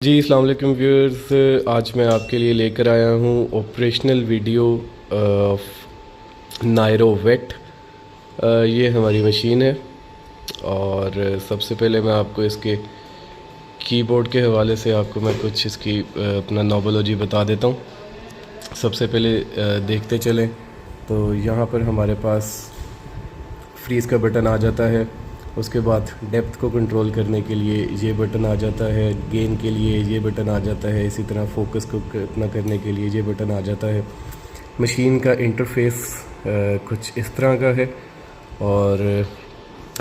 जी अस्सलाम वालेकुम व्यूअर्स, आज मैं आपके लिए लेकर आया हूँ ऑपरेशनल वीडियो नायरो वेट। ये हमारी मशीन है और सबसे पहले मैं आपको इसके कीबोर्ड के हवाले से आपको मैं कुछ इसकी अपना नॉबोलॉजी बता देता हूँ। सबसे पहले देखते चलें तो यहाँ पर हमारे पास फ्रीज़ का बटन आ जाता है। उसके बाद डेप्थ को कंट्रोल करने के लिए ये बटन आ जाता है, गेन के लिए ये बटन आ जाता है, इसी तरह फोकस को अपना करने के लिए ये बटन आ जाता है। मशीन का इंटरफेस कुछ इस तरह का है और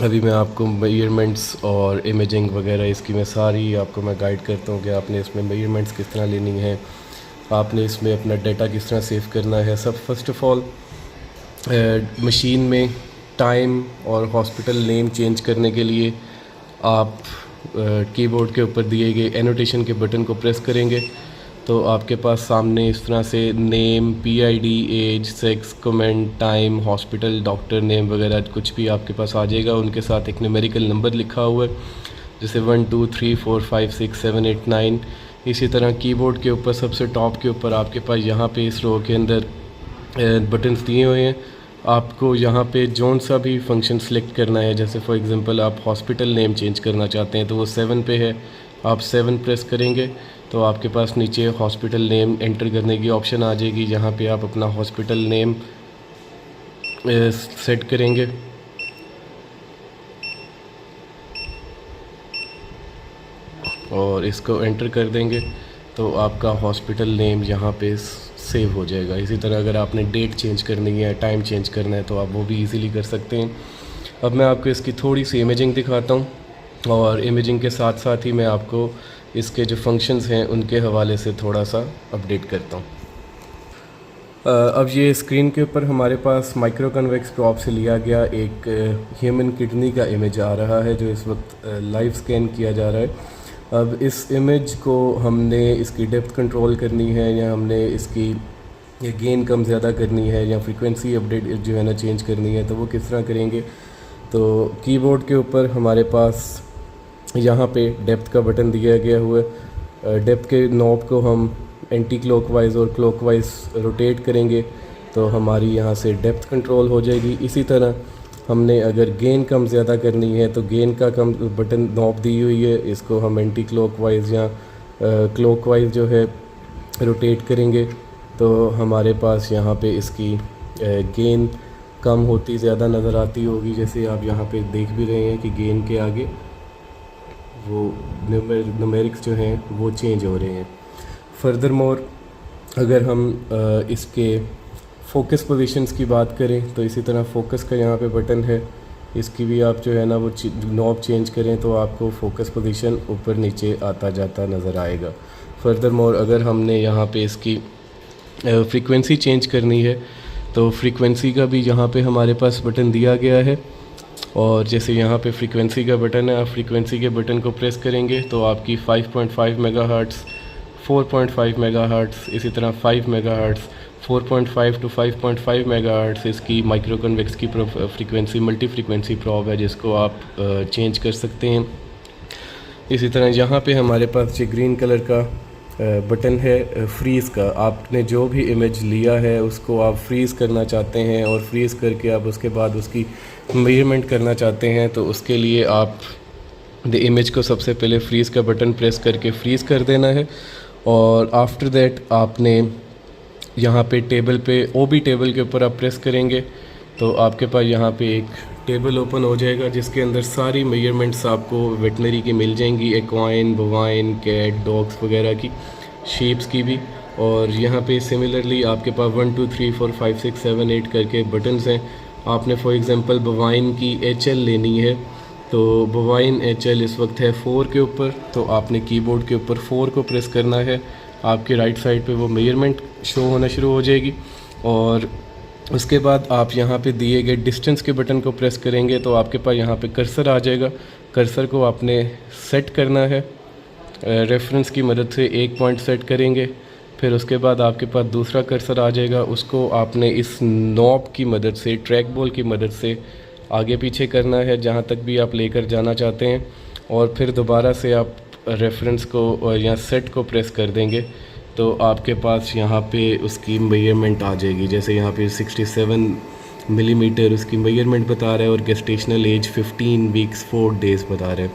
अभी मैं आपको मेजरमेंट्स और इमेजिंग वगैरह इसकी मैं सारी आपको मैं गाइड करता हूँ कि आपने इसमें मेजरमेंट्स किस तरह लेनी है, आपने इसमें अपना डाटा किस तरह सेव करना है। सब फर्स्ट ऑफ़ ऑल मशीन में टाइम और हॉस्पिटल नेम चेंज करने के लिए आप कीबोर्ड के ऊपर दिए गए एनोटेशन के बटन को प्रेस करेंगे तो आपके पास सामने इस तरह से name, PID, age, sex, comment, time, hospital, doctor name वगैरह कुछ भी आपके पास आ जाएगा। उनके साथ एक न्यूमेरिकल नंबर लिखा हुआ है जैसे 1 2 3 4 5 6 7 8 9। इसी तरह कीबोर्ड के ऊपर सबसे टॉप के ऊपर आपके पास यहाँ पे इस रो के अंदर बटन्स दिए हुए हैं। आपको यहाँ पे जोन सा भी फंक्शन सेलेक्ट करना है, जैसे फॉर एग्जांपल आप हॉस्पिटल नेम चेंज करना चाहते हैं तो वो 7 पे है, आप 7 प्रेस करेंगे तो आपके पास नीचे हॉस्पिटल नेम एंटर करने की ऑप्शन आ जाएगी, जहाँ पे आप अपना हॉस्पिटल नेम सेट करेंगे। और इसको एंटर कर देंगे तो आपका हॉस्पिटल नेम यहाँ पे सेव हो जाएगा। इसी तरह अगर आपने डेट चेंज करनी है, टाइम चेंज करना है तो आप वो भी इजीली कर सकते हैं। अब मैं आपको इसकी थोड़ी सी इमेजिंग दिखाता हूँ और इमेजिंग के साथ साथ ही मैं आपको इसके जो फंक्शंस हैं उनके हवाले से थोड़ा सा अपडेट करता हूँ। अब ये स्क्रीन के ऊपर हमारे पास माइक्रो कन्वेक्स प्रॉब से लिया गया एक ह्यूमन किडनी का इमेज आ रहा है जो इस वक्त लाइव स्कैन किया जा रहा है। अब इस इमेज को हमने इसकी डेप्थ कंट्रोल करनी है या हमने इसकी गेन कम ज़्यादा करनी है या फ्रीक्वेंसी अपडेट जो है ना चेंज करनी है तो वो किस तरह करेंगे। तो कीबोर्ड के ऊपर हमारे पास यहाँ पे डेप्थ का बटन दिया गया हुआ है। डेप्थ के नॉब को हम एंटी क्लॉकवाइज और क्लॉकवाइज रोटेट करेंगे तो हमारी यहाँ से डेप्थ कंट्रोल हो जाएगी। इसी तरह हमने अगर गेन कम ज़्यादा करनी है तो गेन का कम बटन नॉब दी हुई है, इसको हम एंटी क्लॉकवाइज या क्लॉकवाइज जो है रोटेट करेंगे तो हमारे पास यहाँ पे इसकी गेन कम होती ज़्यादा नज़र आती होगी। जैसे आप यहाँ पे देख भी रहे हैं कि गेन के आगे वो न्यूमेरिक्स जो हैं वो चेंज हो रहे हैं। फर्दर मोर अगर हम इसके फोकस पोजीशंस की बात करें तो इसी तरह फोकस का यहाँ पे बटन है, इसकी भी आप जो है ना वो नॉब चेंज करें तो आपको फोकस पोजीशन ऊपर नीचे आता जाता नज़र आएगा। फर्दर मोर अगर हमने यहाँ पे इसकी फ्रीक्वेंसी चेंज करनी है तो फ्रीक्वेंसी का भी यहाँ पे हमारे पास बटन दिया गया है और जैसे यहाँ पे फ्रीक्वेंसी का बटन है, आप फ्रीक्वेंसी के बटन को प्रेस करेंगे तो आपकी 5.5 मेगाहर्ट्ज़, 4.5 मेगाहर्ट्ज़, इसी तरह 5 मेगाहर्ट्ज़, 4.5 टू 5.5 मेगाहर्ट्ज़ इसकी माइक्रो कन्वेक्स की फ्रीक्वेंसी मल्टी फ्रीक्वेंसी प्रॉब है जिसको आप चेंज कर सकते हैं। इसी तरह यहाँ पे हमारे पास ये ग्रीन कलर का बटन है फ्रीज़ का। आपने जो भी इमेज लिया है उसको आप फ्रीज़ करना चाहते हैं और फ्रीज़ करके आप उसके बाद उसकी मेजरमेंट करना चाहते हैं तो उसके लिए आप द इमेज को सबसे पहले फ्रीज़ का बटन प्रेस करके फ्रीज़ कर देना है और आफ्टर दैट आपने यहाँ पे टेबल पे ओबी टेबल के ऊपर आप प्रेस करेंगे तो आपके पास यहाँ पे एक टेबल ओपन हो जाएगा जिसके अंदर सारी मेजरमेंट्स आपको वेटनरी की मिल जाएंगी, एक्वाइन, बोवाइन, कैट, डॉग्स वगैरह की, शीप्स की भी। और यहाँ पे सिमिलरली आपके पास 1 2 3 4 5 6 7 8 करके बटन्स हैं। आपने फॉर एग्जांपल बोवाइन की HL लेनी है तो बोवाइन HL इस वक्त है 4 के ऊपर तो आपने कीबोर्ड के ऊपर 4 को प्रेस करना है, आपके राइट साइड पे वो मेजरमेंट शो होना शुरू हो जाएगी। और उसके बाद आप यहाँ पे दिए गए डिस्टेंस के बटन को प्रेस करेंगे तो आपके पास यहाँ पे कर्सर आ जाएगा। कर्सर को आपने सेट करना है, रेफरेंस की मदद से एक पॉइंट सेट करेंगे, फिर उसके बाद आपके पास दूसरा कर्सर आ जाएगा, उसको आपने इस नॉब की मदद से, ट्रैक बॉल की मदद से आगे पीछे करना है जहाँ तक भी आप लेकर जाना चाहते हैं। और फिर दोबारा से आप रेफरेंस को और या सेट को प्रेस कर देंगे तो आपके पास यहाँ पे उसकी मेजरमेंट आ जाएगी। जैसे यहाँ पे 67 मिलीमीटर उसकी मेजरमेंट बता रहा है और गेस्टेशनल एज 15 वीक्स 4 डेज़ बता रहा है।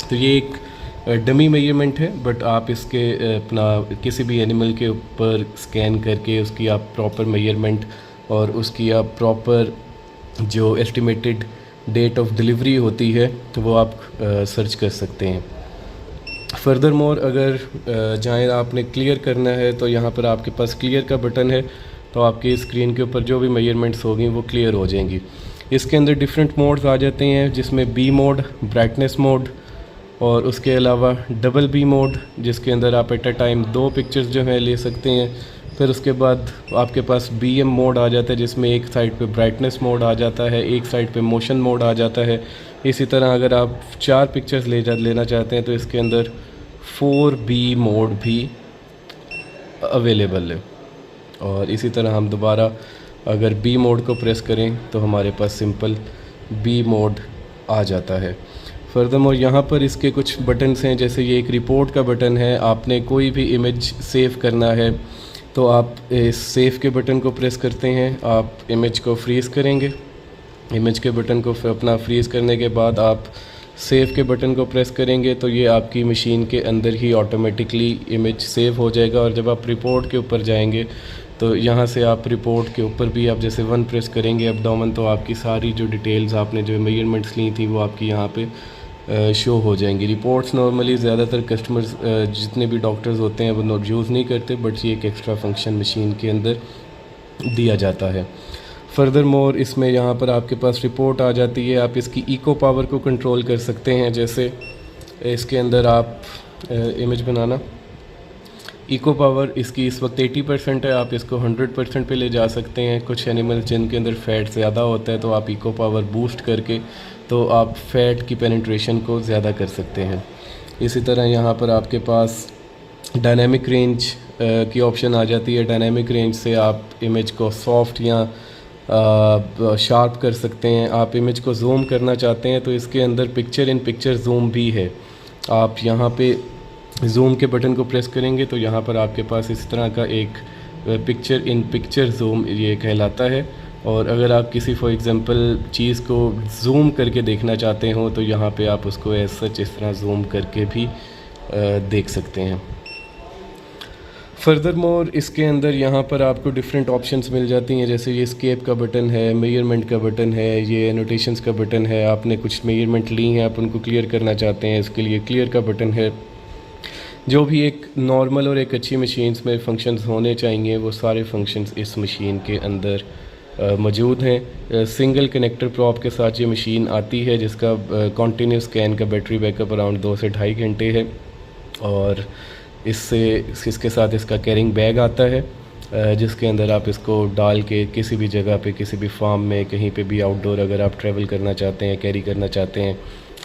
तो ये एक डमी मेजरमेंट है, बट आप इसके अपना किसी भी एनिमल के ऊपर स्कैन करके उसकी आप प्रॉपर मेजरमेंट और उसकी आप प्रॉपर जो एस्टिमेटेड डेट ऑफ डिलीवरी होती है वो आप सर्च कर सकते हैं। फर्दर मोर अगर चाहें आपने क्लियर करना है तो यहाँ पर आपके पास क्लियर का बटन है, तो आपकी स्क्रीन के ऊपर जो भी मेजरमेंट्स होगी वो क्लियर हो जाएंगी। इसके अंदर डिफरेंट मोड्स आ जाते हैं, जिसमें बी मोड, ब्राइटनेस मोड और उसके अलावा डबल बी मोड, जिसके अंदर आप एट अ टाइम 2 पिक्चर्स जो हैं ले सकते हैं। फिर उसके बाद आपके पास BM मोड आ जाता है, जिसमें एक साइड पे ब्राइटनेस मोड आ जाता है, एक साइड पे मोशन मोड आ जाता है। इसी तरह अगर आप 4 पिक्चर्स लेना चाहते हैं तो इसके अंदर 4B मोड भी अवेलेबल है। और इसी तरह हम दोबारा अगर B मोड को प्रेस करें तो हमारे पास सिंपल B मोड आ जाता है। फर्दरमोर यहाँ पर इसके कुछ बटन्स हैं, जैसे ये एक रिपोर्ट का बटन है। आपने कोई भी इमेज सेव करना है तो आप इस सेव के बटन को प्रेस करते हैं, आप इमेज को फ्रीज़ करेंगे। इमेज के बटन को अपना फ्रीज़ करने के बाद आप सेव के बटन को प्रेस करेंगे तो ये आपकी मशीन के अंदर ही ऑटोमेटिकली इमेज सेव हो जाएगा। और जब आप रिपोर्ट के ऊपर जाएंगे तो यहाँ से आप रिपोर्ट के ऊपर भी आप जैसे 1 प्रेस करेंगे एब्डोमेन, तो आपकी सारी जो डिटेल्स आपने जो मेजरमेंट्स ली थी वो आपकी यहाँ पे शो हो जाएंगी। रिपोर्ट्स नॉर्मली ज़्यादातर कस्टमर्स जितने भी डॉक्टर्स होते हैं वो यूज़ नहीं करते, बट ये एक एक्स्ट्रा फंक्शन मशीन के अंदर दिया जाता है। फर्दर मोर इसमें यहाँ पर आपके पास रिपोर्ट आ जाती है। आप इसकी इको पावर को कंट्रोल कर सकते हैं। जैसे इसके अंदर आप इमेज बनाना, इको पावर इसकी इस वक्त 80% है, आप इसको 100% पे ले जा सकते हैं। कुछ एनिमल्स जिनके अंदर फ़ैट ज़्यादा होता है तो आप इको पावर बूस्ट करके तो आप फ़ैट की पेनिट्रेशन को ज़्यादा कर सकते हैं। इसी तरह यहाँ पर आपके पास डायनेमिक रेंज की ऑप्शन आ जाती है। डायनेमिक रेंज से आप इमेज को सॉफ्ट या शार्प कर सकते हैं। आप इमेज को जूम करना चाहते हैं तो इसके अंदर पिक्चर इन पिक्चर जूम भी है। आप यहाँ पे जूम के बटन को प्रेस करेंगे तो यहाँ पर आपके पास इस तरह का एक पिक्चर इन पिक्चर जूम ये कहलाता है। और अगर आप किसी फॉर एग्ज़ाम्पल चीज़ को जूम करके देखना चाहते हो तो यहाँ पे आप उसको एज सच इस तरह जूम करके भी देख सकते हैं। फर्दर मोर इसके अंदर यहाँ पर आपको डिफरेंट ऑप्शंस मिल जाती हैं, जैसे ये स्केप का बटन है, मेजरमेंट का बटन है, ये एनोटेशंस का बटन है। आपने कुछ मेजरमेंट ली हैं, आप उनको क्लियर करना चाहते हैं, इसके लिए क्लियर का बटन है। जो भी एक नॉर्मल और एक अच्छी मशीन्स में फंक्शंस होने चाहिए वो सारे फंक्शंस इस मशीन के अंदर मौजूद हैं। सिंगल कनेक्टर प्रॉप के साथ ये मशीन आती है, जिसका कॉन्टीन्यूस स्कैन का बैटरी बैकअप अराउंड 2 से 2.5 घंटे है। और इसके साथ इसका कैरिंग बैग आता है, जिसके अंदर आप इसको डाल के किसी भी जगह पे, किसी भी फार्म में, कहीं पे भी आउटडोर अगर आप ट्रैवल करना चाहते हैं, कैरी करना चाहते हैं,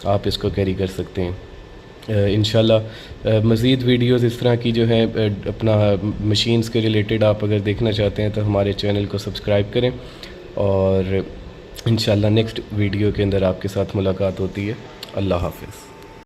आप इसको कैरी कर सकते हैं। इंशाल्लाह मज़ीद वीडियोज़ इस तरह की जो है अपना मशीन्स के रिलेटेड आप अगर देखना चाहते हैं तो हमारे चैनल को सब्सक्राइब करें। और इंशाल्लाह नेक्स्ट वीडियो के अंदर आपके साथ मुलाकात होती है। अल्लाह हाफ़िज़।